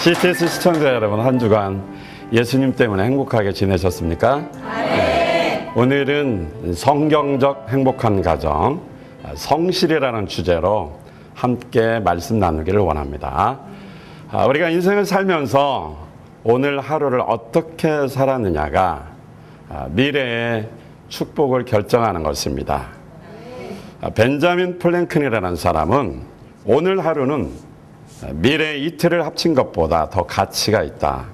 CTS 시청자 여러분, 한 주간 예수님 때문에 행복하게 지내셨습니까? 네. 오늘은 성경적 행복한 가정, 성실이라는 주제로 함께 말씀 나누기를 원합니다. 우리가 인생을 살면서 오늘 하루를 어떻게 살았느냐가 미래의 축복을 결정하는 것입니다. 벤자민 플랭클이라는 사람은 오늘 하루는 미래의 이틀을 합친 것보다 더 가치가 있다.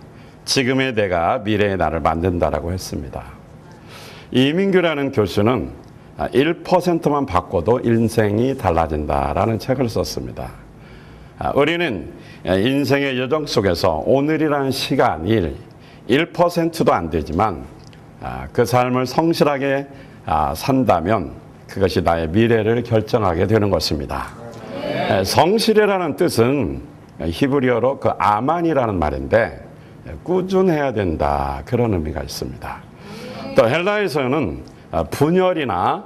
지금의 내가 미래의 나를 만든다라고 했습니다. 이민규라는 교수는 1%만 바꿔도 인생이 달라진다라는 책을 썼습니다. 우리는 인생의 여정 속에서 오늘이라는 시간이 1%도 안 되지만 그 삶을 성실하게 산다면 그것이 나의 미래를 결정하게 되는 것입니다. 성실이라는 뜻은 히브리어로 그 아만이라는 말인데 꾸준해야 된다, 그런 의미가 있습니다. 또 헬라에서는 분열이나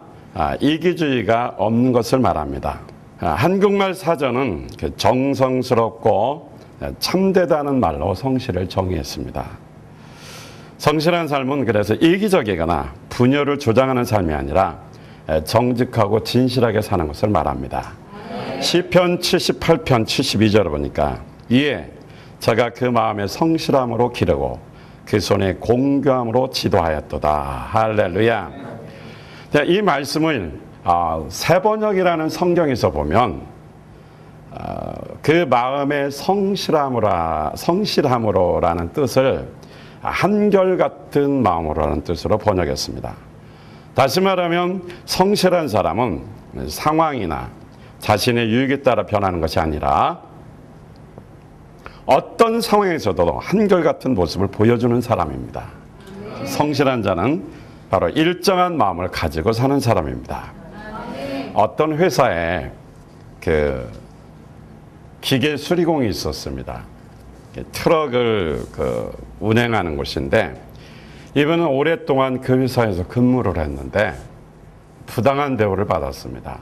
이기주의가 없는 것을 말합니다. 한국말 사전은 정성스럽고 참되다는 말로 성실을 정의했습니다. 성실한 삶은 그래서 이기적이거나 분열을 조장하는 삶이 아니라 정직하고 진실하게 사는 것을 말합니다. 시편 78편 72절을 보니까 이에 제가 그 마음에 성실함으로 기르고 그 손에 공교함으로 지도하였도다. 할렐루야. 이 말씀을 세번역이라는 성경에서 보면 그 마음에 성실함으로라는 뜻을 한결같은 마음으로라는 뜻으로 번역했습니다. 다시 말하면 성실한 사람은 상황이나 자신의 유익에 따라 변하는 것이 아니라 어떤 상황에서도 한결같은 모습을 보여주는 사람입니다. 성실한 자는 바로 일정한 마음을 가지고 사는 사람입니다. 어떤 회사에 기계 수리공이 있었습니다. 트럭을 운행하는 곳인데 이분은 오랫동안 그 회사에서 근무를 했는데 부당한 대우를 받았습니다.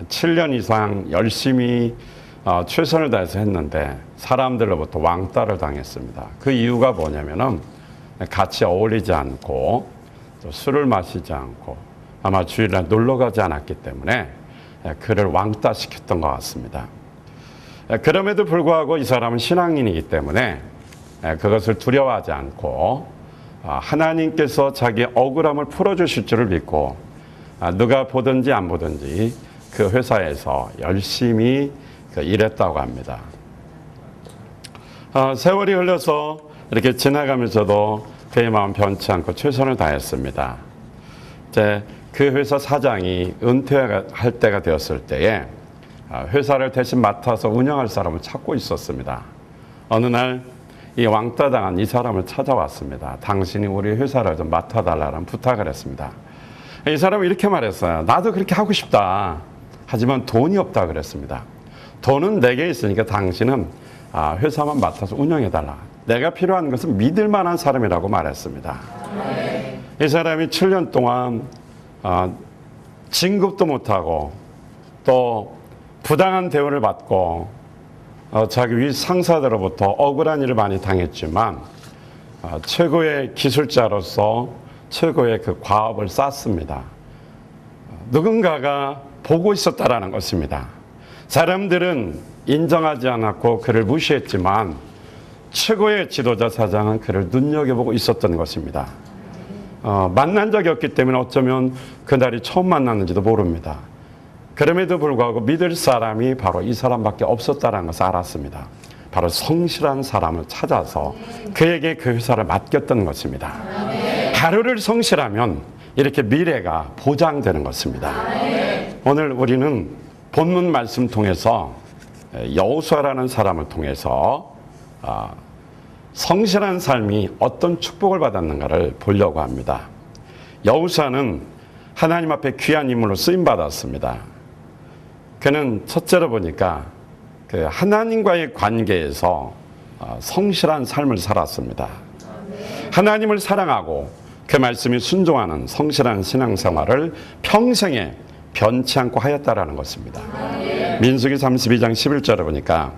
7년 이상 열심히 최선을 다해서 했는데 사람들로부터 왕따를 당했습니다. 그 이유가 뭐냐면은 같이 어울리지 않고 또 술을 마시지 않고 아마 주일날 놀러 가지 않았기 때문에 그를 왕따시켰던 것 같습니다. 그럼에도 불구하고 이 사람은 신앙인이기 때문에 그것을 두려워하지 않고 하나님께서 자기의 억울함을 풀어주실 줄을 믿고 누가 보든지 안 보든지 그 회사에서 열심히 일했다고 합니다. 세월이 흘러서 이렇게 지나가면서도 그의 마음 변치 않고 최선을 다했습니다. 이제 그 회사 사장이 은퇴할 때가 되었을 때에 회사를 대신 맡아서 운영할 사람을 찾고 있었습니다. 어느 날 이 왕따당한 이 사람을 찾아왔습니다. 당신이 우리 회사를 좀 맡아달라는 부탁을 했습니다. 이 사람은 이렇게 말했어요. 나도 그렇게 하고 싶다. 하지만 돈이 없다 그랬습니다. 돈은 내게 있으니까 당신은 회사만 맡아서 운영해달라. 내가 필요한 것은 믿을 만한 사람이라고 말했습니다. 이 사람이 7년 동안 진급도 못하고 또 부당한 대우를 받고 자기 위 상사들로부터 억울한 일을 많이 당했지만 최고의 기술자로서 최고의 그 과업을 쌓습니다. 누군가가 보고 있었다라는 것입니다. 사람들은 인정하지 않았고 그를 무시했지만 최고의 지도자 사장은 그를 눈여겨보고 있었던 것입니다. 만난 적이 없기 때문에 어쩌면 그날이 처음 만났는지도 모릅니다. 그럼에도 불구하고 믿을 사람이 바로 이 사람밖에 없었다는 것을 알았습니다. 바로 성실한 사람을 찾아서 그에게 그 회사를 맡겼던 것입니다. 하루를 성실하면 이렇게 미래가 보장되는 것입니다. 오늘 우리는 본문 말씀 통해서 여호수아라는 사람을 통해서 성실한 삶이 어떤 축복을 받았는가를 보려고 합니다. 여호수아는 하나님 앞에 귀한 인물로 쓰임받았습니다. 그는 첫째로 보니까 그 하나님과의 관계에서 성실한 삶을 살았습니다. 하나님을 사랑하고 그 말씀이 순종하는 성실한 신앙생활을 평생에 변치 않고 하였다라는 것입니다. 민수기 32장 11절에 보니까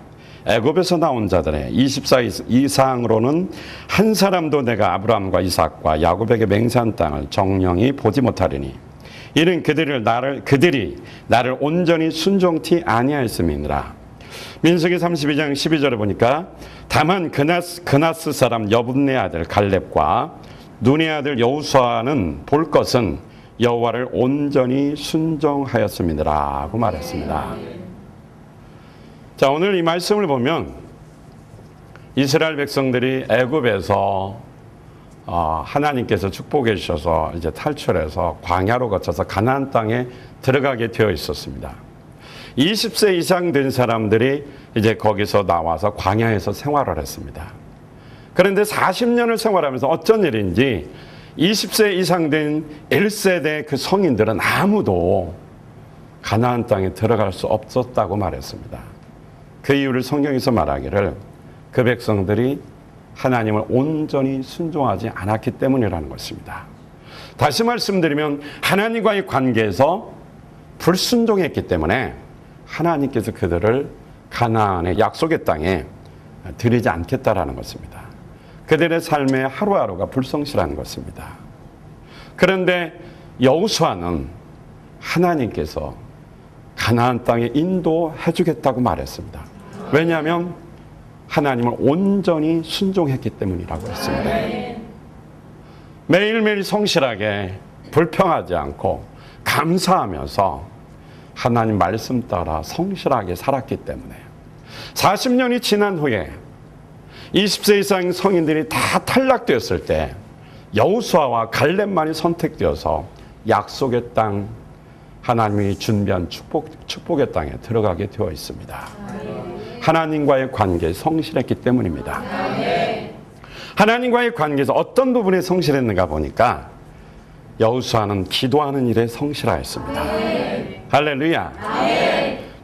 애굽에서 나온 자들의 24 이상으로는 한 사람도 내가 아브라함과 이삭과 야곱에게 맹세한 땅을 정령이 보지 못하리니 이는 그들이 나를 온전히 순종치 아니하였음이니라. 민수기 32장 12절에 보니까 다만 그나스 사람 여분네 아들 갈렙과 눈의 아들 여호수아는 볼 것은 여호와를 온전히 순종하였음이니라고 말했습니다. 자, 오늘 이 말씀을 보면 이스라엘 백성들이 애굽에서 하나님께서 축복해 주셔서 이제 탈출해서 광야로 거쳐서 가나안 땅에 들어가게 되어 있었습니다. 20세 이상 된 사람들이 이제 거기서 나와서 광야에서 생활을 했습니다. 그런데 40년을 생활하면서 어쩐 일인지 20세 이상 된 1세대 그 성인들은 아무도 가나안 땅에 들어갈 수 없었다고 말했습니다. 그 이유를 성경에서 말하기를 그 백성들이 하나님을 온전히 순종하지 않았기 때문이라는 것입니다. 다시 말씀드리면 하나님과의 관계에서 불순종했기 때문에 하나님께서 그들을 가나안의 약속의 땅에 들이지 않겠다라는 것입니다. 그들의 삶의 하루하루가 불성실한 것입니다. 그런데 여호수아는 하나님께서 가나안 땅에 인도해 주겠다고 말했습니다. 왜냐하면 하나님을 온전히 순종했기 때문이라고 했습니다. 매일매일 성실하게 불평하지 않고 감사하면서 하나님 말씀 따라 성실하게 살았기 때문에 40년이 지난 후에 20세 이상 성인들이 다 탈락되었을 때 여호수아와 갈렙만이 선택되어서 약속의 땅, 하나님이 준비한 축복의 땅에 들어가게 되어 있습니다. 하나님과의 관계에 성실했기 때문입니다. 하나님과의 관계에서 어떤 부분에 성실했는가 보니까 여호수아는 기도하는 일에 성실하였습니다. 할렐루야.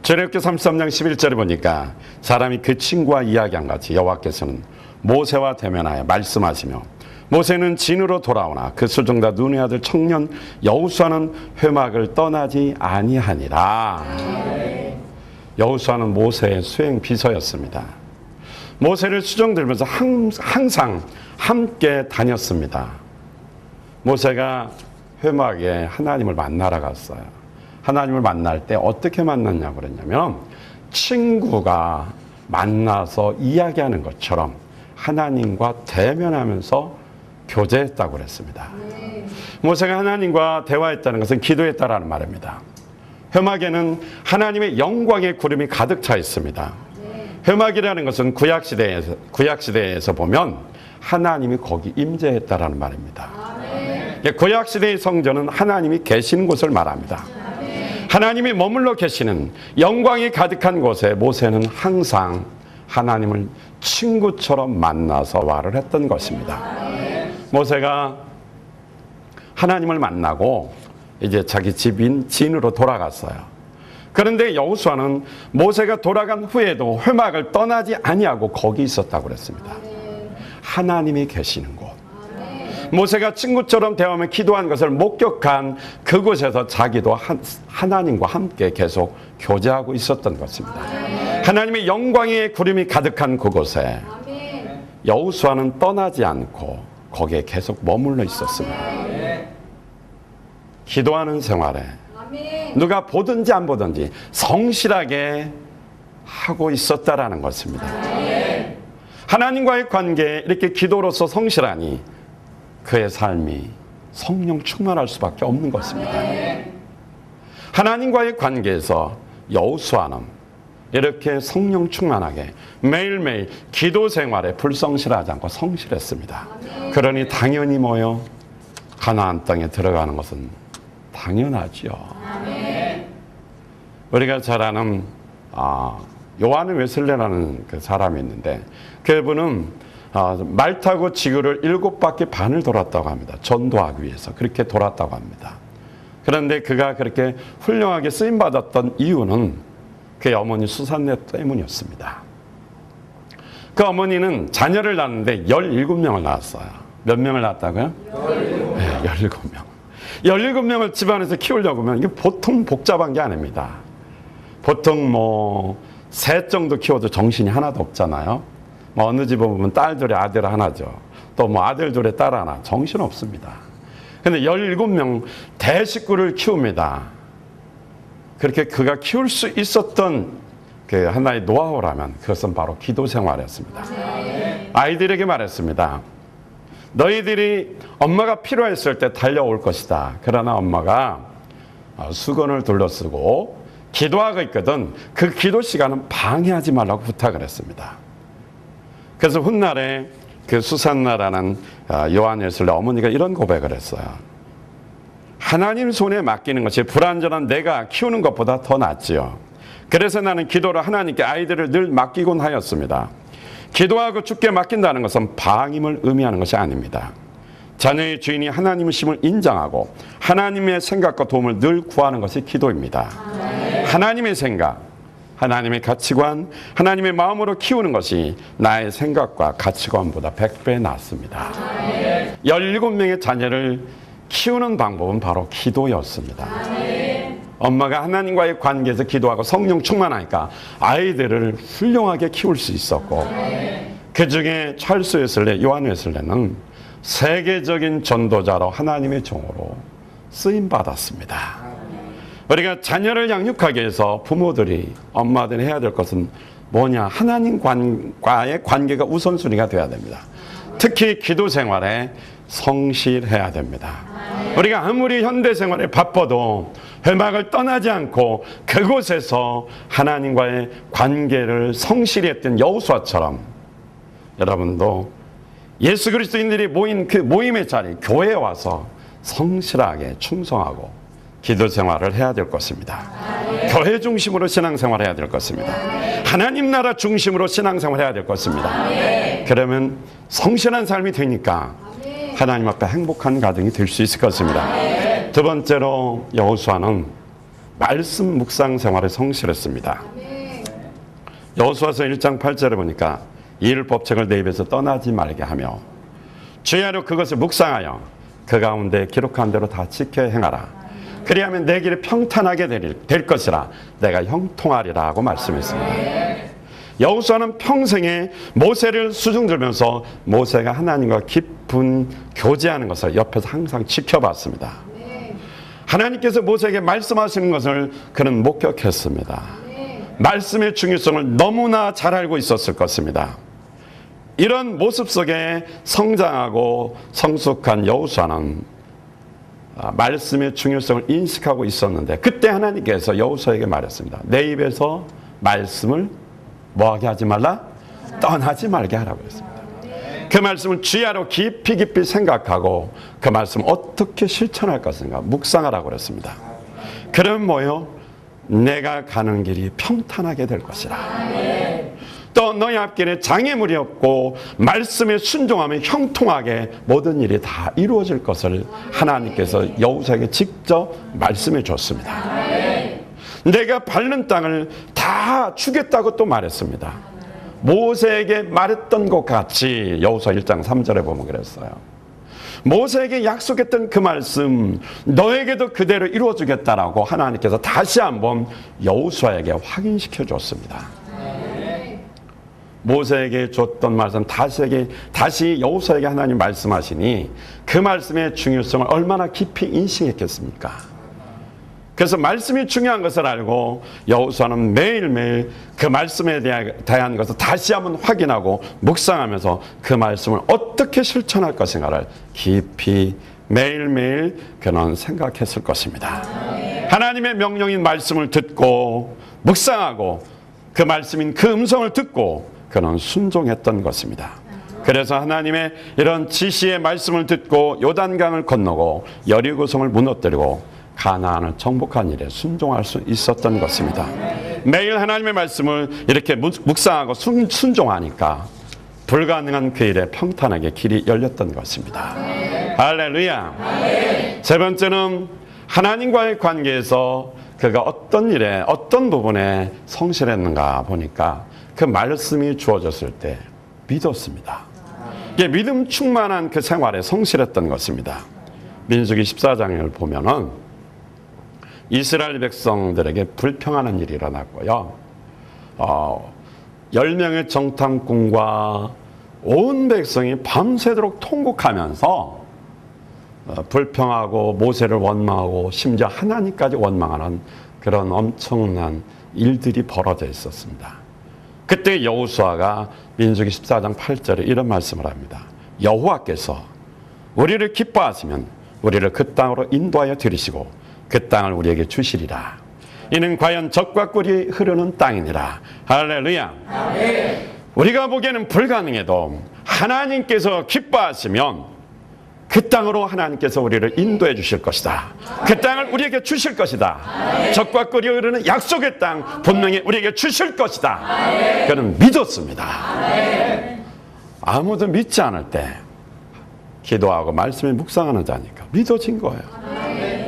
출애굽기 33장 11절에 보니까 사람이 그 친구와 이야기한 같이 여호와께서는 모세와 대면하여 말씀하시며 모세는 진으로 돌아오나 그 수종다 눈의 아들 청년 여호수아는 회막을 떠나지 아니하니라. 여호수아는 모세의 수행 비서였습니다. 모세를 수종 들면서 항상 함께 다녔습니다. 모세가 회막에 하나님을 만나러 갔어요. 하나님을 만날 때 어떻게 만났냐고 그랬냐면 친구가 만나서 이야기하는 것처럼 하나님과 대면하면서 교제했다고 그랬습니다. 모세가 하나님과 대화했다는 것은 기도했다라는 말입니다. 회막에는 하나님의 영광의 구름이 가득 차 있습니다. 회막이라는 것은 구약시대에서 보면 하나님이 거기 임재했다라는 말입니다. 구약시대의 성전은 하나님이 계시는 곳을 말합니다. 하나님이 머물러 계시는 영광이 가득한 곳에 모세는 항상 하나님을 친구처럼 만나서 말을 했던 것입니다. 모세가 하나님을 만나고 이제 자기 집인 진으로 돌아갔어요. 그런데 여호수아는 모세가 돌아간 후에도 회막을 떠나지 아니하고 거기 있었다고 그랬습니다. 하나님이 계시는 곳. 모세가 친구처럼 대화하며 기도한 것을 목격한 그곳에서 자기도 하나님과 함께 계속 교제하고 있었던 것입니다. 하나님의 영광의 구름이 가득한 그곳에 여호수아는 떠나지 않고 거기에 계속 머물러 있었습니다. 기도하는 생활에 누가 보든지 안 보든지 성실하게 하고 있었다라는 것입니다. 하나님과의 관계에 이렇게 기도로서 성실하니 그의 삶이 성령 충만할 수밖에 없는 것입니다. 하나님과의 관계에서 여호수아는 이렇게 성령 충만하게 매일매일 기도 생활에 불성실하지 않고 성실했습니다. 그러니 당연히 뭐요? 가나안 땅에 들어가는 것은 당연하지요. 우리가 잘 아는 요한 웨슬레라는 그 사람이 있는데 그분은 말 타고 지구를 7바퀴 반을 돌았다고 합니다. 전도하기 위해서 그렇게 돌았다고 합니다. 그런데 그가 그렇게 훌륭하게 쓰임받았던 이유는 그의 어머니 수산네 때문이었습니다. 그 어머니는 자녀를 낳았는데 17명을 낳았어요. 몇 명을 낳았다고요? 17명. 네, 17명. 17명을 집안에서 키우려고 하면 이게 보통 복잡한 게 아닙니다. 보통 셋 정도 키워도 정신이 하나도 없잖아요. 뭐 어느 집에 보면 딸 둘에 아들 하나죠. 또 뭐 아들 둘에 딸 하나. 정신 없습니다. 근데 17명 대식구를 키웁니다. 그렇게 그가 키울 수 있었던 그 하나의 노하우라면 그것은 바로 기도 생활이었습니다. 아이들에게 말했습니다. 너희들이 엄마가 필요했을 때 달려올 것이다. 그러나 엄마가 수건을 둘러쓰고 기도하고 있거든. 그 기도 시간은 방해하지 말라고 부탁을 했습니다. 그래서 훗날에 그 수산나라는 요한예술의 어머니가 이런 고백을 했어요. 하나님 손에 맡기는 것이 불완전한 내가 키우는 것보다 더 낫지요. 그래서 나는 기도로 하나님께 아이들을 늘 맡기곤 하였습니다. 기도하고 주께 맡긴다는 것은 방임을 의미하는 것이 아닙니다. 자녀의 주인이 하나님이심을 인정하고 하나님의 생각과 도움을 늘 구하는 것이 기도입니다. 하나님의 생각, 하나님의 가치관, 하나님의 마음으로 키우는 것이 나의 생각과 가치관보다 100배 낫습니다. 17명의 자녀를 키우는 방법은 바로 기도였습니다. 엄마가 하나님과의 관계에서 기도하고 성령 충만하니까 아이들을 훌륭하게 키울 수 있었고, 그 중에 찰스 웨슬레, 요한 웨슬레는 세계적인 전도자로 하나님의 종으로 쓰임받았습니다. 우리가 자녀를 양육하기 위해서 부모들이, 엄마들이 해야 될 것은 뭐냐? 하나님과의 관계가 우선순위가 돼야 됩니다. 특히 기도 생활에 성실해야 됩니다. 우리가 아무리 현대 생활에 바빠도 회막을 떠나지 않고 그곳에서 하나님과의 관계를 성실히 했던 여호수아처럼 여러분도 예수 그리스도인들이 모인 그 모임의 자리, 교회에 와서 성실하게 충성하고 기도 생활을 해야 될 것입니다. 교회 중심으로 신앙생활을 해야 될 것입니다. 하나님 나라 중심으로 신앙생활을 해야 될 것입니다. 그러면 성실한 삶이 되니까 하나님 앞에 행복한 가정이 될 수 있을 것입니다. 두 번째로 여호수아는 말씀 묵상 생활에 성실했습니다. 여호수아서 1장 8절에 보니까 이 일 법칙을 내 입에서 떠나지 말게 하며 주야로 그것을 묵상하여 그 가운데 기록한 대로 다 지켜 행하라. 그리하면 내 길이 평탄하게 될 것이라 내가 형통하리라 하고 말씀했습니다. 여호수아는 평생에 모세를 수중 들면서 모세가 하나님과 깊은 교제하는 것을 옆에서 항상 지켜봤습니다. 하나님께서 모세에게 말씀하시는 것을 그는 목격했습니다. 말씀의 중요성을 너무나 잘 알고 있었을 것입니다. 이런 모습 속에 성장하고 성숙한 여호수아는 말씀의 중요성을 인식하고 있었는데 그때 하나님께서 여호수아에게 말했습니다. 내 입에서 말씀을 뭐하게 하지 말라? 떠나지 말게 하라고 했습니다. 그 말씀을 주야로 깊이 깊이 생각하고 그 말씀을 어떻게 실천할 것인가 묵상하라고 그랬습니다. 그러면 뭐요? 내가 가는 길이 평탄하게 될 것이라. 또 너희 앞길에 장애물이 없고 말씀에 순종하면 형통하게 모든 일이 다 이루어질 것을 하나님께서 여호수아에게 직접 말씀해 줬습니다. 내가 밟는 땅을 다 주겠다고 또 말했습니다. 모세에게 말했던 것 같이 여호수아 1장 3절에 보면 그랬어요. 모세에게 약속했던 그 말씀 너에게도 그대로 이루어주겠다라고 하나님께서 다시 한번 여호수아에게 확인시켜 줬습니다. 모세에게 줬던 말씀 다시 여호수아에게 하나님 말씀하시니 그 말씀의 중요성을 얼마나 깊이 인식했겠습니까? 그래서 말씀이 중요한 것을 알고 여호수아는 매일매일 그 말씀에 대한 것을 다시 한번 확인하고 묵상하면서 그 말씀을 어떻게 실천할 것인가를 깊이 매일매일 그는 생각했을 것입니다. 하나님의 명령인 말씀을 듣고 묵상하고 그 말씀인 그 음성을 듣고 그는 순종했던 것입니다. 그래서 하나님의 이런 지시의 말씀을 듣고 요단강을 건너고 여리고성을 무너뜨리고 가나안을 정복한 일에 순종할 수 있었던 것입니다. 매일 하나님의 말씀을 이렇게 묵상하고 순종하니까 불가능한 그 일에 평탄하게 길이 열렸던 것입니다. 할렐루야. 세 번째는 하나님과의 관계에서 그가 어떤 일에 어떤 부분에 성실했는가 보니까 그 말씀이 주어졌을 때 믿었습니다. 이게 믿음 충만한 그 생활에 성실했던 것입니다. 민수기 14장을 보면은 이스라엘 백성들에게 불평하는 일이 일어났고요. 10명의 정탐꾼과 온 백성이 밤새도록 통곡하면서 불평하고 모세를 원망하고 심지어 하나님까지 원망하는 그런 엄청난 일들이 벌어져 있었습니다. 그때 여호수아가 민수기 14장 8절에 이런 말씀을 합니다. 여호와께서 우리를 기뻐하시면 우리를 그 땅으로 인도하여 들이시고 그 땅을 우리에게 주시리라. 이는 과연 젖과 꿀이 흐르는 땅이니라. 할렐루야. 아멘. 우리가 보기에는 불가능해도 하나님께서 기뻐하시면 그 땅으로 하나님께서 우리를 인도해 주실 것이다. 그 땅을 우리에게 주실 것이다. 젖과 꿀이 흐르는 약속의 땅 분명히 우리에게 주실 것이다. 그는 믿었습니다. 아무도 믿지 않을 때 기도하고 말씀에 묵상하는 자니까 믿어진 거예요.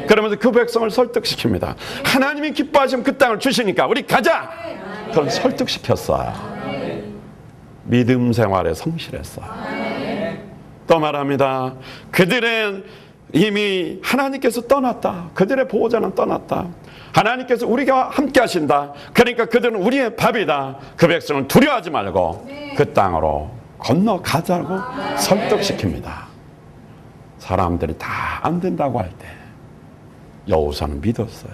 그러면서 그 백성을 설득시킵니다. 하나님이 기뻐하시면 그 땅을 주시니까 우리 가자. 그걸 설득시켰어요. 믿음 생활에 성실했어요. 또 말합니다. 그들은 이미 하나님께서 떠났다. 그들의 보호자는 떠났다. 하나님께서 우리가 함께 하신다. 그러니까 그들은 우리의 밥이다. 그 백성을 두려워하지 말고 그 땅으로 건너가자고 설득시킵니다. 사람들이 다 안 된다고 할 때 여호수아는 믿었어요.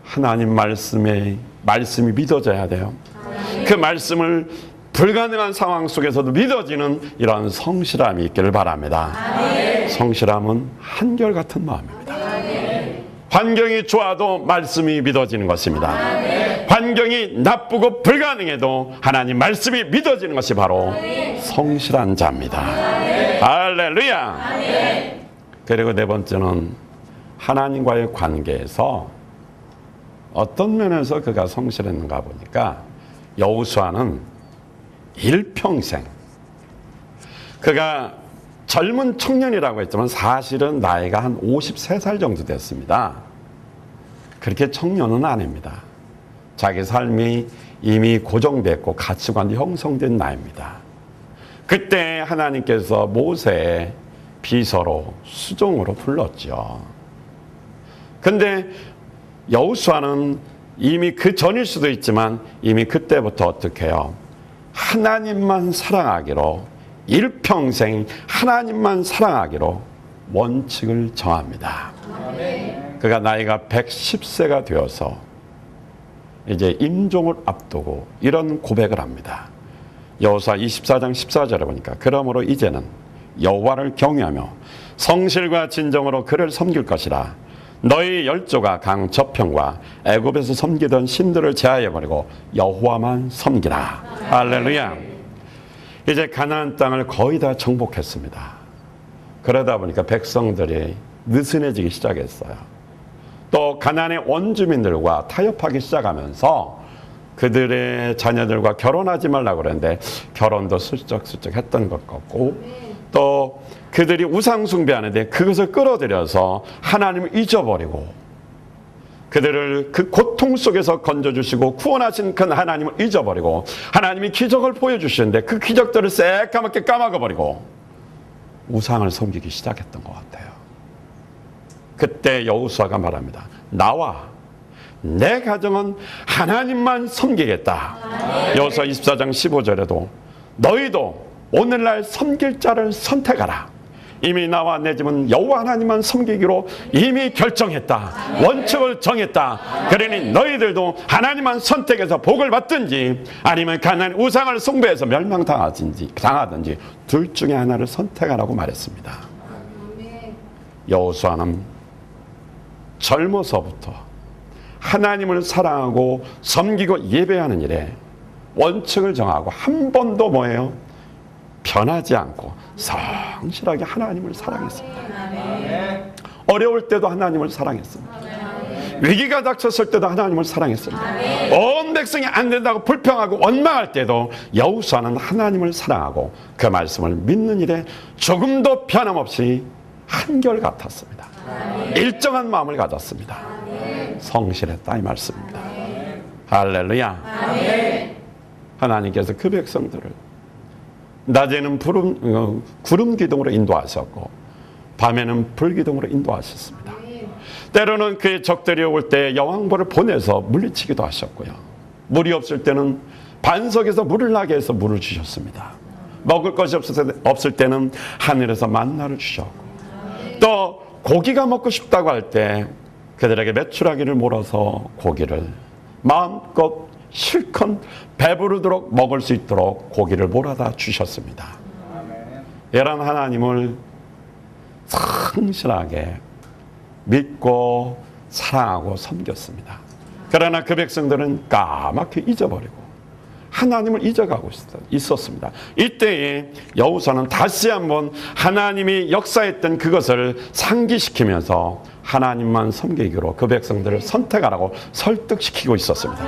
하나님 말씀이 믿어져야 돼요. 그 말씀을 불가능한 상황 속에서도 믿어지는 이런 성실함이 있기를 바랍니다. 성실함은 한결같은 마음입니다. 환경이 좋아도 말씀이 믿어지는 것입니다. 환경이 나쁘고 불가능해도 하나님 말씀이 믿어지는 것이 바로 성실한 자입니다. 할렐루야. 그리고 네 번째는 하나님과의 관계에서 어떤 면에서 그가 성실했는가 보니까 여호수아는 일평생, 그가 젊은 청년이라고 했지만 사실은 나이가 한 53살 정도 됐습니다. 그렇게 청년은 아닙니다. 자기 삶이 이미 고정됐고 가치관이 형성된 나이입니다. 그때 하나님께서 모세의 비서로 수종으로 불렀죠. 근데 여호수아는 이미 그 전일 수도 있지만 이미 그때부터 어떻게 해요? 하나님만 사랑하기로, 일평생 하나님만 사랑하기로 원칙을 정합니다. 그가 나이가 110세가 되어서 이제 임종을 앞두고 이런 고백을 합니다. 여호수아 24장 14절에 보니까 그러므로 이제는 여호와를 경외하며 성실과 진정으로 그를 섬길 것이라. 너희 열조가 강 저편과 애굽에서 섬기던 신들을 제하여버리고 여호와만 섬기라. 할렐루야. 이제 가나안 땅을 거의 다 정복했습니다. 그러다 보니까 백성들이 느슨해지기 시작했어요. 또 가나안의 원주민들과 타협하기 시작하면서 그들의 자녀들과 결혼하지 말라고 그랬는데 결혼도 슬쩍슬쩍 했던 것 같고, 또 그들이 우상 숭배하는데 그것을 끌어들여서 하나님을 잊어버리고 그들을 그 고통 속에서 건져주시고 구원하신 그 하나님을 잊어버리고 하나님이 기적을 보여주시는데 그 기적들을 새까맣게 까먹어버리고 우상을 섬기기 시작했던 것 같아요. 그때 여호수아가 말합니다. 나와 내 가정은 하나님만 섬기겠다. 여호수아 24장 15절에도 너희도 오늘날 섬길 자를 선택하라. 이미 나와 내 집은 여호와 하나님만 섬기기로 이미 결정했다. 원칙을 정했다. 그러니 너희들도 하나님만 선택해서 복을 받든지 아니면 가나안 우상을 숭배해서 멸망당하든지 둘 중에 하나를 선택하라고 말했습니다. 여호수아는 젊어서부터 하나님을 사랑하고 섬기고 예배하는 일에 원칙을 정하고 한 번도 뭐예요? 변하지 않고 성실하게 하나님을 사랑했습니다. 어려울 때도 하나님을 사랑했습니다. 위기가 닥쳤을 때도 하나님을 사랑했습니다. 온 백성이 안 된다고 불평하고 원망할 때도 여호수아는 하나님을 사랑하고 그 말씀을 믿는 일에 조금도 변함없이 한결같았습니다. 일정한 마음을 가졌습니다. 성실했다 이 말씀입니다. 할렐루야. 하나님께서 그 백성들을 낮에는 구름 기둥으로 인도하셨고 밤에는 불 기둥으로 인도하셨습니다. 때로는 그의 적들이 올 때 여왕벌을 보내서 물리치기도 하셨고요. 물이 없을 때는 반석에서 물을 나게 해서 물을 주셨습니다. 먹을 것이 없을 때는 하늘에서 만나를 주셨고, 또 고기가 먹고 싶다고 할 때 그들에게 메추라기를 몰아서 고기를 마음껏 실컷 배부르도록 먹을 수 있도록 고기를 몰아다 주셨습니다. 이런 하나님을 성실하게 믿고 사랑하고 섬겼습니다. 그러나 그 백성들은 까맣게 잊어버리고 하나님을 잊어가고 있었습니다. 이때에 여호수아는 다시 한번 하나님이 역사했던 그것을 상기시키면서 하나님만 섬기기로 그 백성들을 선택하라고 설득시키고 있었습니다.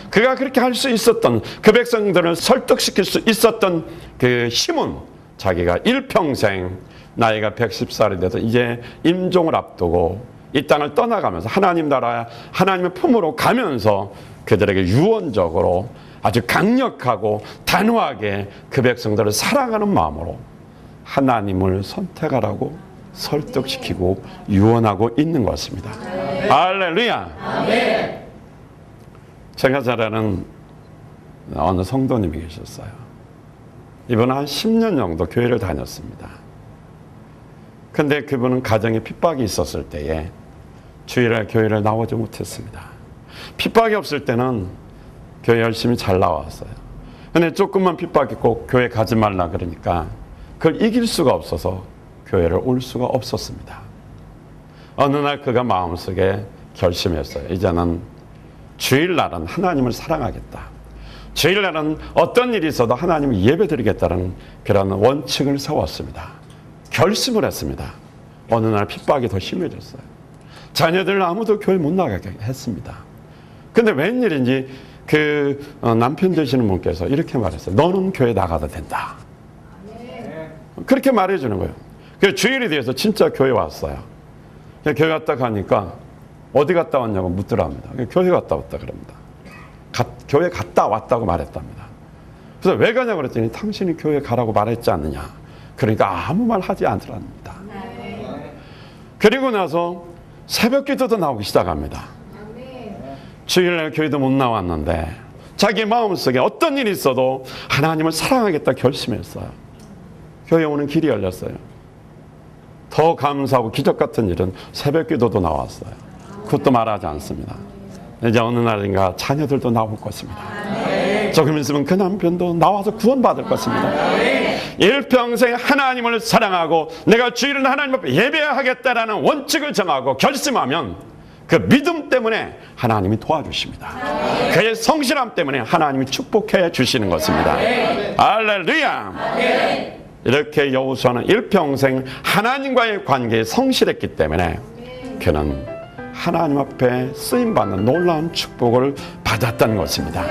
그가 그렇게 할 수 있었던, 그 백성들을 설득시킬 수 있었던 그 힘은 자기가 일평생 나이가 110살이 돼서 이제 임종을 앞두고 이 땅을 떠나가면서 하나님 나라, 하나님의 품으로 가면서 그들에게 유언적으로 아주 강력하고 단호하게 그 백성들을 사랑하는 마음으로 하나님을 선택하라고 설득시키고 유언하고 있는 것입니다. 할렐루야. 제가 잘 아는 어느 성도님이 계셨어요. 이분은 한 10년 정도 교회를 다녔습니다. 근데 그분은 가정에 핍박이 있었을 때에 주일에 교회를 나오지 못했습니다. 핍박이 없을 때는 교회 열심히 잘 나왔어요. 근데 조금만 핍박했고 교회 가지 말라 그러니까 그걸 이길 수가 없어서 교회를 올 수가 없었습니다. 어느 날 그가 마음속에 결심했어요. 이제는 주일날은 하나님을 사랑하겠다. 주일날은 어떤 일이 있어도 하나님을 예배드리겠다는 그런 원칙을 세웠습니다. 결심을 했습니다. 어느 날 핍박이 더 심해졌어요. 자녀들은 아무도 교회 못 나가게 했습니다. 근데 웬일인지 그 남편 되시는 분께서 이렇게 말했어요. 너는 교회 나가도 된다. 그렇게 말해주는 거예요. 그래서 주일이 돼서 진짜 교회 왔어요. 교회 갔다 가니까 어디 갔다 왔냐고 묻더랍니다. 교회 갔다 왔다 그럽니다. 교회 갔다 왔다고 말했답니다. 그래서 왜 가냐고 그랬더니 당신이 교회 가라고 말했지 않느냐. 그러니까 아무 말 하지 않더랍니다. 그리고 나서 새벽 기도도 나오기 시작합니다. 주일날 교회도 못 나왔는데 자기 마음속에 어떤 일이 있어도 하나님을 사랑하겠다 결심했어요. 교회 오는 길이 열렸어요. 더 감사하고 기적 같은 일은 새벽 기도도 나왔어요. 그것도 말하지 않습니다. 이제 어느 날인가 자녀들도 나올 것입니다. 조금 있으면 그 남편도 나와서 구원받을 것입니다. 일평생 하나님을 사랑하고 내가 주일은 하나님 앞에 예배하겠다라는 원칙을 정하고 결심하면 그 믿음 때문에 하나님이 도와주십니다. 그의 성실함 때문에 하나님이 축복해 주시는 것입니다. 할렐루야. 이렇게 여호수아는 일평생 하나님과의 관계에 성실했기 때문에 그는 하나님 앞에 쓰임받는 놀라운 축복을 받았다는 것입니다.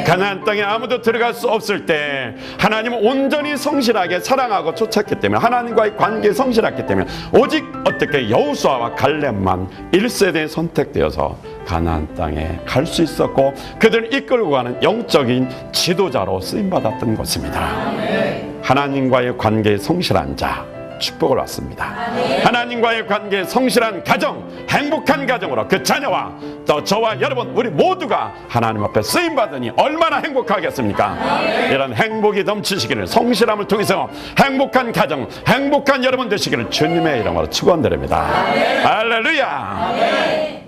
가나안 땅에 아무도 들어갈 수 없을 때 하나님을 온전히 성실하게 사랑하고 쫓았기 때문에 하나님과의 관계에 성실했기 때문에 오직 어떻게 여호수아와 갈렙만 1세대에 선택되어서 가나안 땅에 갈 수 있었고 그들을 이끌고 가는 영적인 지도자로 쓰임받았던 것입니다. 하나님과의 관계에 성실한 자 축복을 받습니다. 하나님과의 관계에 성실한 가정, 행복한 가정으로 그 자녀와 또 저와 여러분 우리 모두가 하나님 앞에 쓰임받으니 얼마나 행복하겠습니까? 이런 행복이 넘치시기를 성실함을 통해서 행복한 가정, 행복한 여러분 되시기를 주님의 이름으로 축원드립니다. 할렐루야.